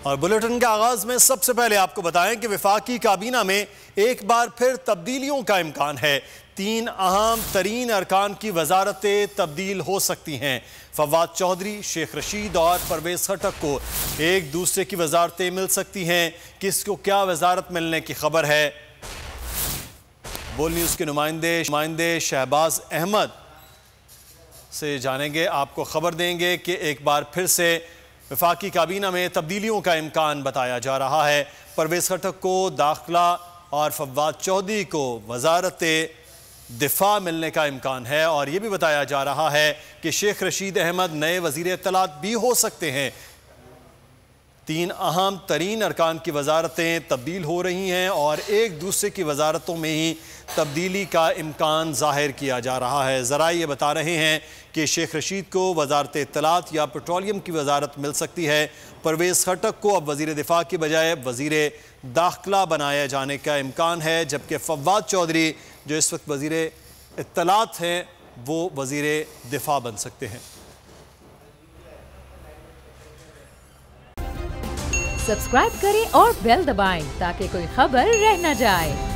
और बुलेटिन के आगाज में सबसे पहले आपको बताएं कि वफाकी काबीना में एक बार फिर तब्दीलियों का इम्कान है। 3 अहम तरीन अरकान की वजारतें तब्दील हो सकती हैं। फवाद चौधरी, शेख रशीद और परवेज खटक को एक दूसरे की वजारतें मिल सकती हैं। किसको क्या वजारत मिलने की खबर है, बोल न्यूज़ के नुमाइंदे शहबाज अहमद से जानेंगे। आपको खबर देंगे कि एक बार फिर से वफाकी काबीना में तब्दीलियों का इम्कान बताया जा रहा है। परवेज खटक को दाखिला और फवाद चौधरी को वजारत दिफा मिलने का इम्कान है और यह भी बताया जा रहा है कि शेख रशीद अहमद नए वजीर इत्तलात भी हो सकते हैं। 3 अहम तरीन अरकान की वजारतें तब्दील हो रही हैं और एक दूसरे की वजारतों में ही तब्दीली का इम्कान ज़ाहिर किया जा रहा है। ज़रा ये बता रहे हैं कि शेख रशीद को वजारत इत्तलात या पेट्रोलियम की वजारत मिल सकती है। परवेज़ खटक को अब वज़ीर दिफा की बजाय वज़ीर दाखिला बनाए जाने का इम्कान है, जबकि फवाद चौधरी जो इस वक्त वज़ीर इत्तलात हैं वो वज़ीर दिफा बन सकते हैं। सब्सक्राइब करें और बेल दबाएं ताकि कोई खबर रह न जाए।